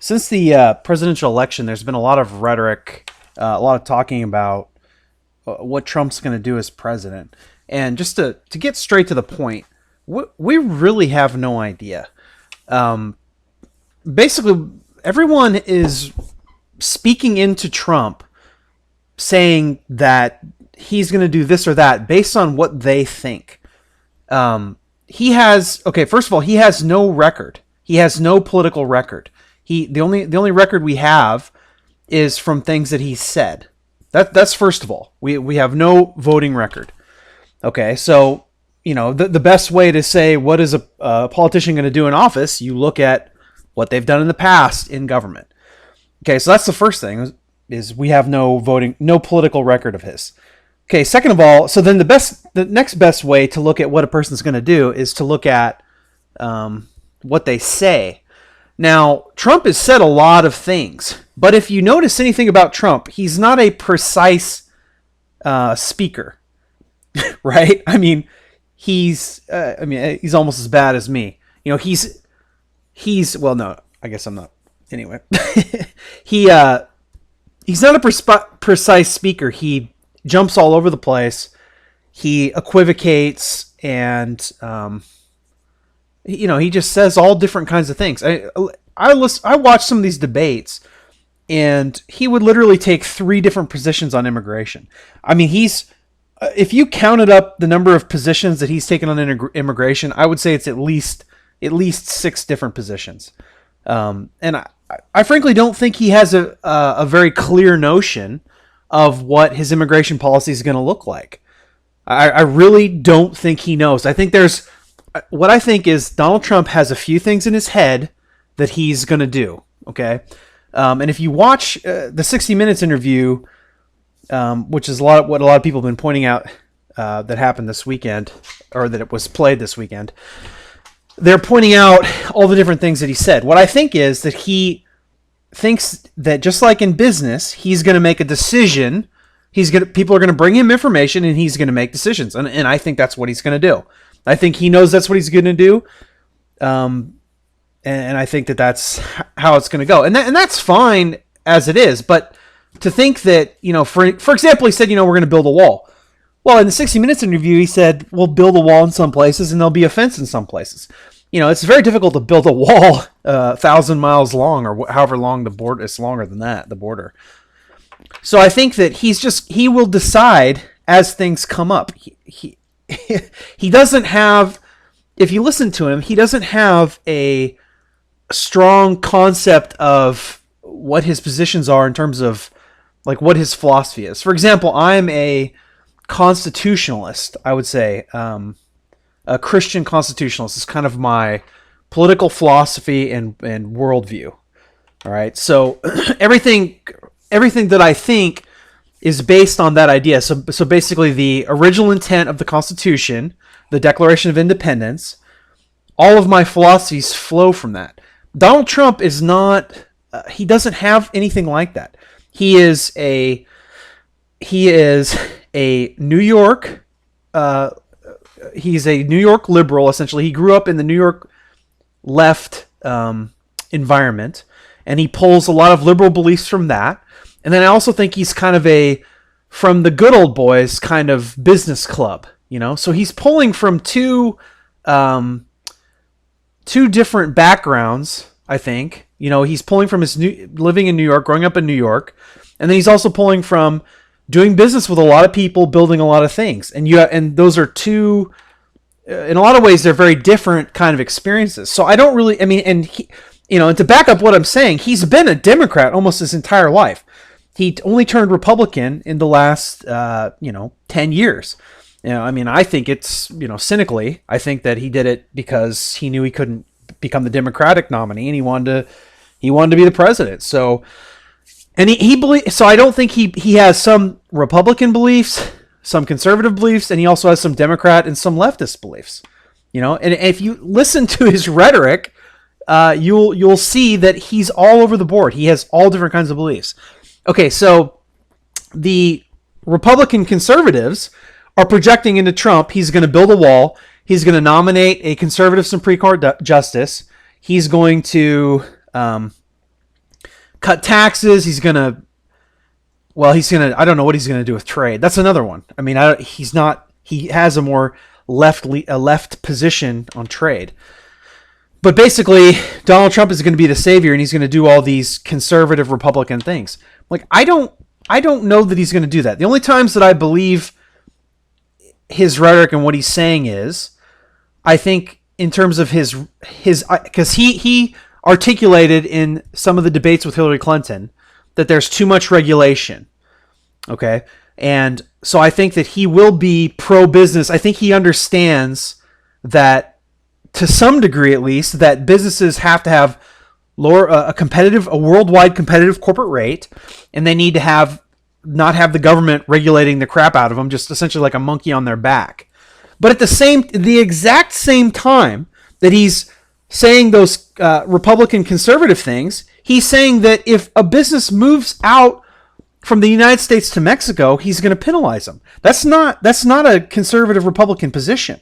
since the presidential election, there's been a lot of rhetoric, a lot of talking about what Trump's going to do as president. And just to get straight to the point, we really have no idea. Basically, everyone is speaking into Trump, saying that he's going to do this or that based on what they think. First of all, he has no record. He has no political record. The only record we have is from things that he said. That's first of all. We have no voting record. Okay, so the best way to say what is a politician going to do in office, you look at what they've done in the past in government. Okay, so that's the first thing is we have no political record of his. Okay, second of all, so then the next best way to look at what a person's going to do is to look at what they say. Now, Trump has said a lot of things, but if you notice anything about Trump, he's not a precise speaker, right? I mean, he's almost as bad as me. Well, no, I guess I'm not. Anyway, he's not a precise speaker. He jumps all over the place. He equivocates, and he just says all different kinds of things. I watched some of these debates, and he would literally take 3 different positions on immigration. I mean, if you counted up the number of positions that he's taken on immigration, I would say it's at least 6 different positions. And I frankly don't think he has a very clear notion of what his immigration policy is going to look like. I really don't think he knows. I think Donald Trump has a few things in his head that he's going to do. Okay. And if you watch the 60 Minutes interview, which is what a lot of people have been pointing out that happened this weekend, or that it was played this weekend, they're pointing out all the different things that he said. What I think is that he thinks that just like in business, he's going to make a decision. People are going to bring him information, and he's going to make decisions. And I think that's what he's going to do. I think he knows that's what he's going to do. And I think that that's how it's going to go. And that's fine as it is. But to think that, for example, he said, we're going to build a wall. Well, in the 60 Minutes interview, he said, we'll build a wall in some places and there'll be a fence in some places. It's very difficult to build a wall 1,000 miles long, or however long the border. It's longer than that, the border. So I think that he will decide as things come up. He doesn't have, if you listen to him, he doesn't have a strong concept of what his positions are in terms of like what his philosophy is. For example, I'm a constitutionalist, I would say. A Christian constitutionalist is kind of my political philosophy and worldview. All right, so everything that I think is based on that idea. So basically, the original intent of the Constitution, the Declaration of Independence, all of my philosophies flow from that. Donald Trump is not. He doesn't have anything like that. He is a New York. He's a New York liberal, essentially. He grew up in the New York left environment, and he pulls a lot of liberal beliefs from that. And then I also think he's kind of from the good old boys kind of business club, So he's pulling from two different backgrounds, I think. He's pulling from his living in New York, growing up in New York, and then he's also pulling from doing business with a lot of people, building a lot of things. And those are two, in a lot of ways, they're very different kind of experiences. So I don't really, and to back up what I'm saying, he's been a Democrat almost his entire life. He only turned Republican in the last, 10 years. I think it's, cynically, I think that he did it because he knew he couldn't become the Democratic nominee, and he wanted to be the president. So, and so I don't think he has some Republican beliefs, some conservative beliefs, and he also has some Democrat and some leftist beliefs. And if you listen to his rhetoric, you'll see that he's all over the board. He has all different kinds of beliefs. Okay, so the Republican conservatives are projecting into Trump. He's going to build a wall. He's going to nominate a conservative Supreme Court justice. He's going to cut taxes. He's going to, I don't know what he's going to do with trade. That's another one. I mean, he has a more left position on trade. But basically, Donald Trump is going to be the savior, and he's going to do all these conservative Republican things. Like, I don't know that he's going to do that. The only times that I believe his rhetoric and what he's saying is, I think in terms of his because he articulated in some of the debates with Hillary Clinton that there's too much regulation. Okay, and so I think that he will be pro-business. I think he understands that, to some degree at least, that businesses have to have a worldwide competitive corporate rate, and they need to not have the government regulating the crap out of them, just essentially like a monkey on their back. But at the exact same time that he's saying those Republican conservative things, he's saying that if a business moves out from the United States to Mexico, he's going to penalize them. That's not a conservative Republican position.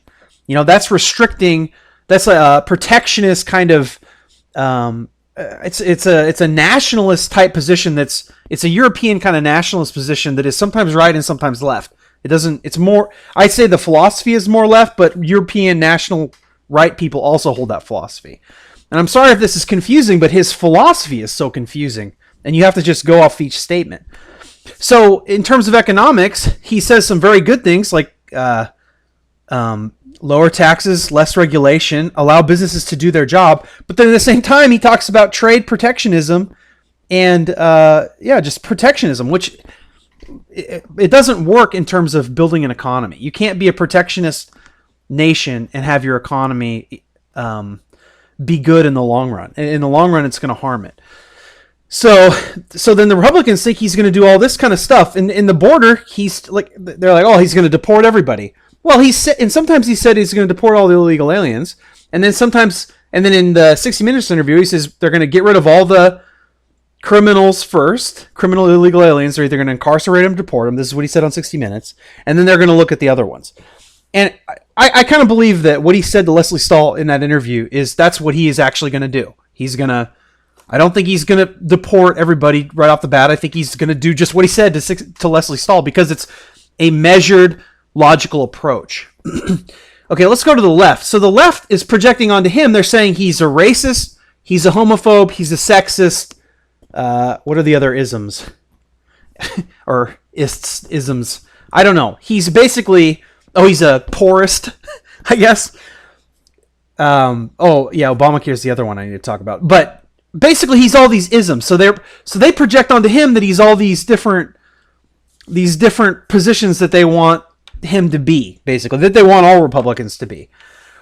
That's restricting. That's a protectionist kind of. It's a nationalist type position. It's a European kind of nationalist position that is sometimes right and sometimes left. It's more. I'd say the philosophy is more left, but European national right people also hold that philosophy. And I'm sorry if this is confusing, but his philosophy is so confusing, and you have to just go off each statement. So in terms of economics, he says some very good things like lower taxes, less regulation, allow businesses to do their job. But then at the same time, he talks about trade protectionism and just protectionism, which it doesn't work in terms of building an economy. You can't be a protectionist nation and have your economy be good in the long run. In the long run, it's going to harm it. So then the Republicans think he's going to do all this kind of stuff. In the border, they're like, oh, he's going to deport everybody. Well, sometimes he said he's going to deport all the illegal aliens, and then in the 60 Minutes interview, he says they're going to get rid of all the criminals first, criminal illegal aliens. They're either going to incarcerate them, deport them. This is what he said on 60 Minutes, and then they're going to look at the other ones. And I kind of believe that what he said to Leslie Stahl in that interview that's what he is actually going to do. I don't think he's going to deport everybody right off the bat. I think he's going to do just what he said to Leslie Stahl, because it's a measured, logical approach. Okay, let's go to the left. So the left is projecting onto him. They're saying he's a racist, he's a homophobe, he's a sexist. What are the other isms? Or isms? I don't know. He's basically, he's a poorist, I guess. Obamacare is the other one I need to talk about. But basically, he's all these isms. So they project onto him that he's all these different positions that they want him to be, basically, that they want all Republicans to be.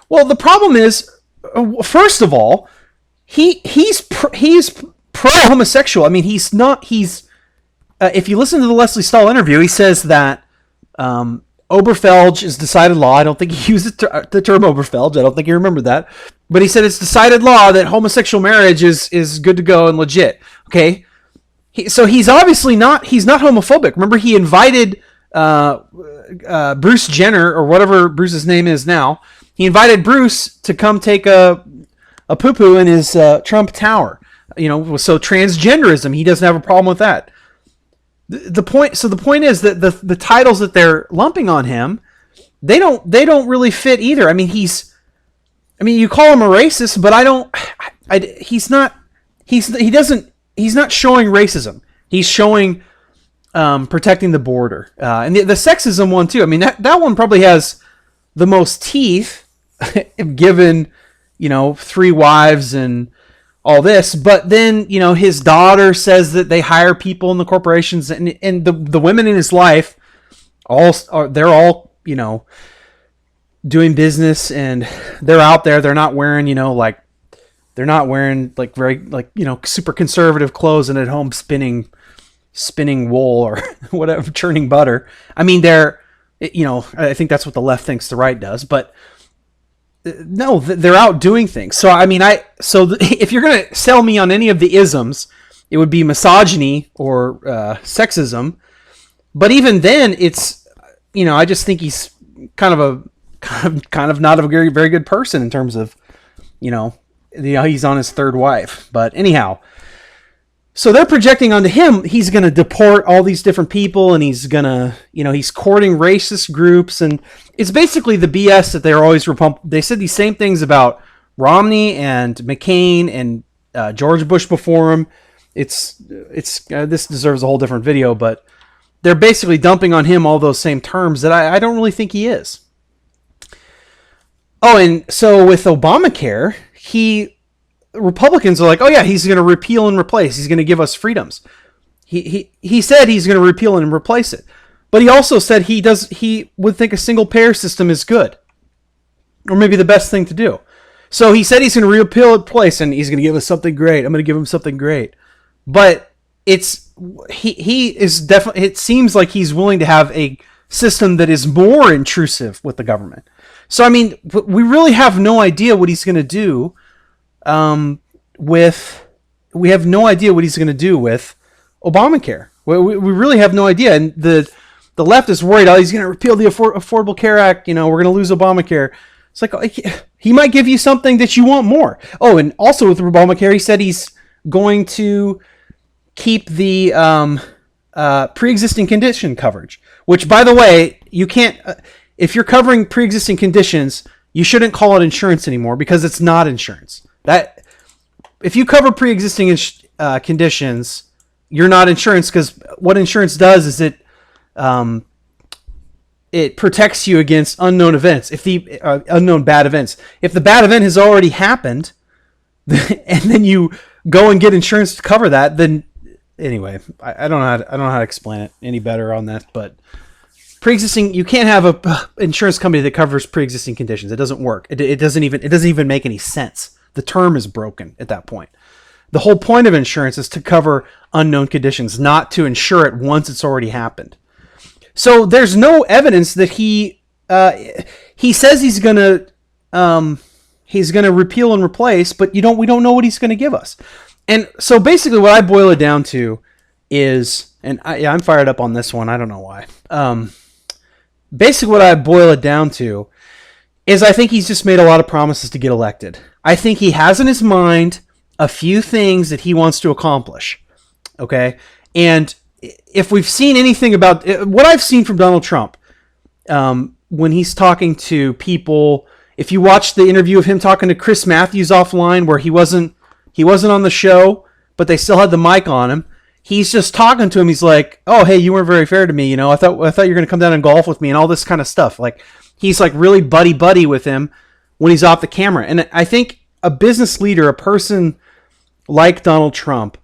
Well, the problem is, first of all, he's pro-homosexual. I mean, he's not. If you listen to the Leslie Stahl interview, he says that Oberfeld is decided law. I don't think he used the term Oberfeld. I don't think he remembered that. But he said it's decided law that homosexual marriage is good to go and legit. Okay, so he's obviously not. He's not homophobic. Remember, he invited Bruce Jenner, or whatever Bruce's name is now. He invited Bruce to come take a poo-poo in his Trump Tower. So transgenderism, he doesn't have a problem with that. The point is that the titles that they're lumping on him, they don't really fit either. I mean, you call him a racist, but he's not showing racism. He's showing protecting the border. And the sexism one too. I mean, that one probably has the most teeth, given, 3 wives and all this. But then, his daughter says that they hire people in the corporations, and the women in his life they're all doing business, and they're out there. They're not wearing, very super conservative clothes and at home spinning wool or whatever, churning butter. I mean, I think that's what the left thinks the right does, but no, they're out doing things. So, I mean, if you're going to sell me on any of the isms, it would be misogyny or sexism. But even then, it's, I just think he's kind of not a very, very good person in terms of, he's on his third wife. But anyhow, So they're projecting onto him, he's going to deport all these different people, and he's going to, he's courting racist groups. And it's basically the BS that they're always they said these same things about Romney and McCain and George Bush before him. It's this deserves a whole different video, but they're basically dumping on him all those same terms that I don't really think he is. Oh, and so with Obamacare, Republicans are like, oh yeah, he's going to repeal and replace. He's going to give us freedoms. He said he's going to repeal and replace it, but he also said he would think a single payer system is good, or maybe the best thing to do. So he said he's going to repeal and replace, and he's going to give us something great. I'm going to give him something great, but he is definitely. It seems like he's willing to have a system that is more intrusive with the government. So I mean, we really have no idea what he's going to do. We have no idea what he's going to do with Obamacare. We really have no idea, and the left is worried. Oh, he's going to repeal the Affordable Care Act. We're going to lose Obamacare. It's like he might give you something that you want more. Oh, and also with Obamacare, he said he's going to keep the pre-existing condition coverage. Which, by the way, you can't. If you're covering pre-existing conditions, you shouldn't call it insurance anymore because it's not insurance. That if you cover pre-existing conditions, you're not insurance, because what insurance does is it protects you against unknown events. If the unknown bad events, if the bad event has already happened, and then you go and get insurance to cover that, then anyway, I don't know how to explain it any better on that, but pre-existing, you can't have a insurance company that covers pre-existing conditions. It doesn't work. It doesn't even make any sense. The term is broken at that point. The whole point of insurance is to cover unknown conditions, not to insure it once it's already happened. So there's no evidence that he says he's gonna repeal and replace, but we don't know what he's gonna give us. And so basically, what I boil it down to is, I'm fired up on this one. I don't know why. Basically, what I boil it down to is I think he's just made a lot of promises to get elected. I think he has in his mind a few things that he wants to accomplish. Okay? And if we've seen anything about what I've seen from Donald Trump, when he's talking to people, if you watch the interview of him talking to Chris Matthews offline, where he wasn't on the show, but they still had the mic on him, he's just talking to him. He's like, "Oh, hey, you weren't very fair to me. I thought you were going to come down and golf with me," and all this kind of stuff. Like, he's like really buddy with him when he's off the camera. And I think a business leader, a person like Donald Trump,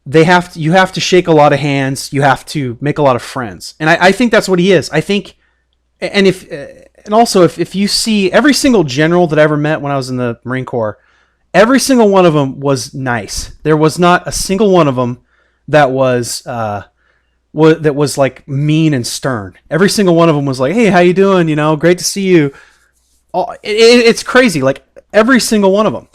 you have to shake a lot of hands. You have to make a lot of friends. And I think that's what he is. I think, and also if you see every single general that I ever met when I was in the Marine Corps, every single one of them was nice. There was not a single one of them that was like mean and stern. Every single one of them was like, "Hey, how you doing? Great to see you." It's crazy. Like every single one of them.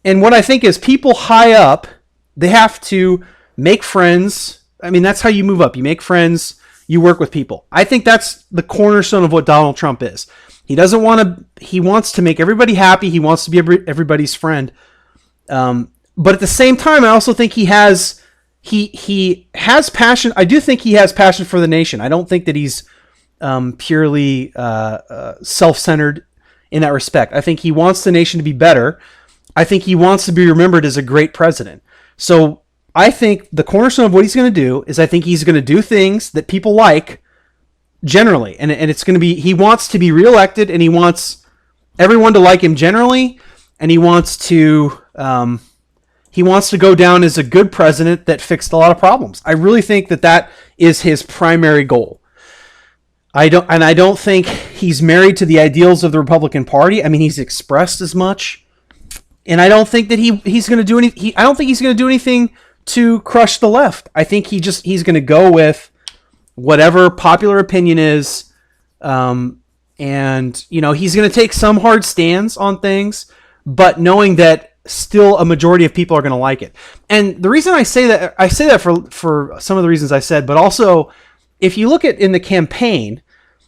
And what I think is people high up, they have to make friends. I mean, that's how you move up. You make friends. You work with people. I think that's the cornerstone of what Donald Trump is. He wants to make everybody happy. He wants to be everybody's friend. But at the same time, I also think he has passion. I do think he has passion for the nation. I don't think that he's purely self-centered in that respect. I think he wants the nation to be better. I think he wants to be remembered as a great president. So I think the cornerstone of what he's going to do is I think he's going to do things that people like generally. And it's going to be, he wants to be reelected, and he wants everyone to like him generally. And he wants to go down as a good president that fixed a lot of problems. I really think that is his primary goal. I don't think he's married to the ideals of the Republican Party. I mean, he's expressed as much, and I don't think that he's going to do I don't think he's going to do anything to crush the left. I think he's going to go with whatever popular opinion is, and he's going to take some hard stands on things, but knowing that still a majority of people are going to like it. And the reason I say that for some of the reasons I said, but also if you look at in the campaign,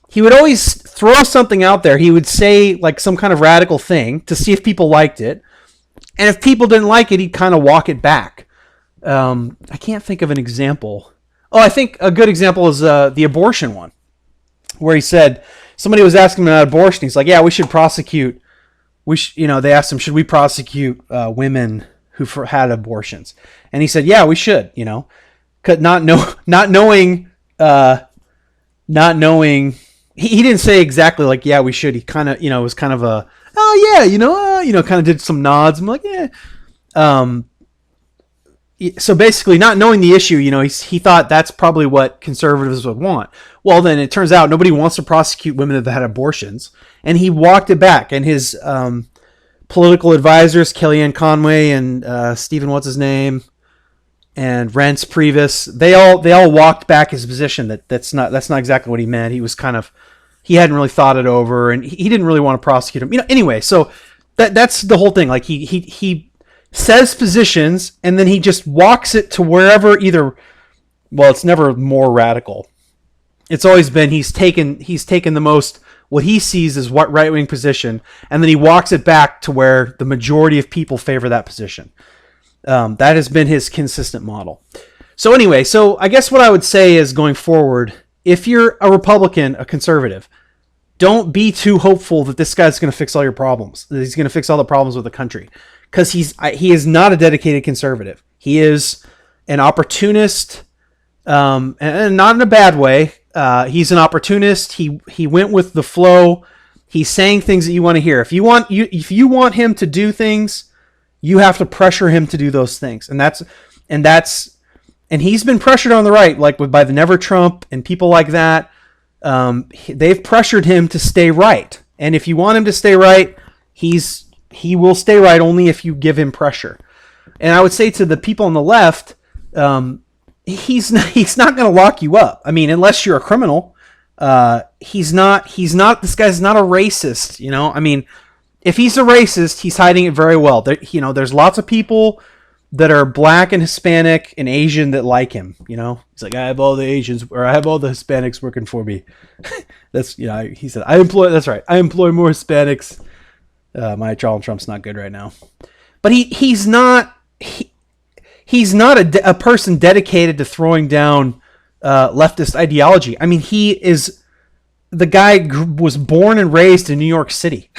he would always throw something out there. He would say like some kind of radical thing to see if people liked it. And if people didn't like it, he'd kind of walk it back. I can't think of an example. Oh, I think a good example is the abortion one, where he said somebody was asking him about abortion. He's like, "Yeah, we should prosecute. They asked him, should we prosecute women who had abortions?" And he said, "Yeah, we should." Not knowing. He didn't say exactly like, "Yeah, we should." He kind of, it was kind of a, "Oh yeah, kind of did some nods." I'm like, "Yeah." So basically, not knowing the issue, he thought that's probably what conservatives would want. Well, then it turns out nobody wants to prosecute women that had abortions, and he walked it back. And his political advisors, Kellyanne Conway and Stephen, what's his name, and Reince Priebus, they all walked back his position that's not exactly what he meant. He hadn't really thought it over, and he didn't really want to prosecute him. Anyway, so that's the whole thing. Like he says positions, and then he just walks it to wherever it's never more radical. It's always been he's taken the most, what he sees as what right-wing position, and then he walks it back to where the majority of people favor that position. That has been his consistent model. So anyway, I guess what I would say is, going forward, if you're a Republican, a conservative, don't be too hopeful that this guy's going to fix all your problems, that he's going to fix all the problems with the country. Because he is not a dedicated conservative. He is an opportunist, and not in a bad way. He's an opportunist. He went with the flow. He's saying things that you want to hear. If you want him to do things, you have to pressure him to do those things, and he's been pressured on the right, like by the Never Trump and people like that. They've pressured him to stay right, and if you want him to stay right, he will stay right only if you give him pressure. And I would say to the people on the left, he's not going to lock you up. I mean, unless you're a criminal. This guy's not a racist, I mean, if he's a racist, he's hiding it very well. There's lots of people that are black and Hispanic and Asian that like him. He's like, I have all the Asians, or I have all the Hispanics working for me. That's, he said, that's right, I employ more Hispanics. My Donald Trump's not good right now, but he's not a person dedicated to throwing down leftist ideology. I mean, the guy was born and raised in New York City.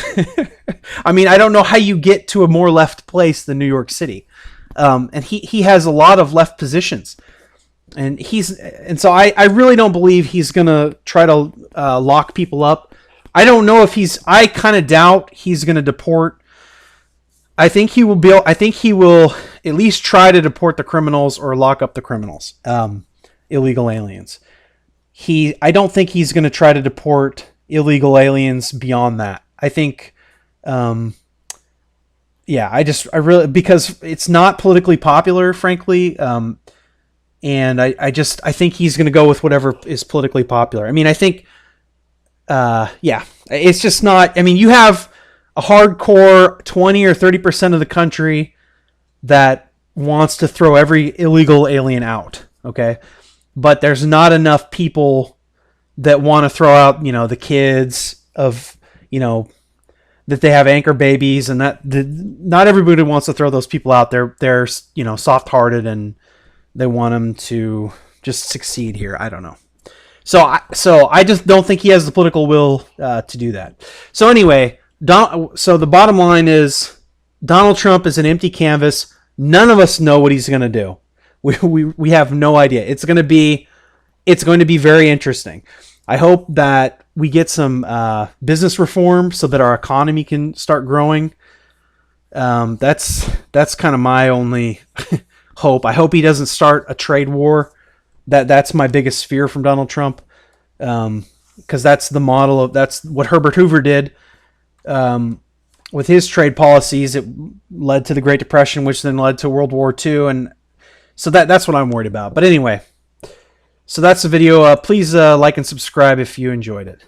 I mean, I don't know how you get to a more left place than New York City. And he has a lot of left positions, and so I really don't believe he's gonna try to lock people up. I don't know if I kind of doubt he's going to deport. I think he will at least try to deport the criminals or lock up the criminals, illegal aliens. I don't think he's going to try to deport illegal aliens beyond that. I think, because it's not politically popular, frankly. And I think he's going to go with whatever is politically popular. I mean, I think, it's just not. I mean, you have a hardcore 20 or 30% of the country that wants to throw every illegal alien out. Okay. But there's not enough people that want to throw out, the kids of, that they have anchor babies, and not everybody wants to throw those people out. They're soft-hearted, and they want them to just succeed here. I don't know. So I just don't think he has the political will to do that. So anyway, so the bottom line is Donald Trump is an empty canvas. None of us know what he's going to do. We have no idea. It's going to be very interesting. I hope that we get some business reform so that our economy can start growing. That's kind of my only hope. I hope he doesn't start a trade war. That's my biggest fear from Donald Trump, because that's what Herbert Hoover did with his trade policies. It led to the Great Depression, which then led to World War II, and so that's what I'm worried about. But anyway, so that's the video. Please like and subscribe if you enjoyed it.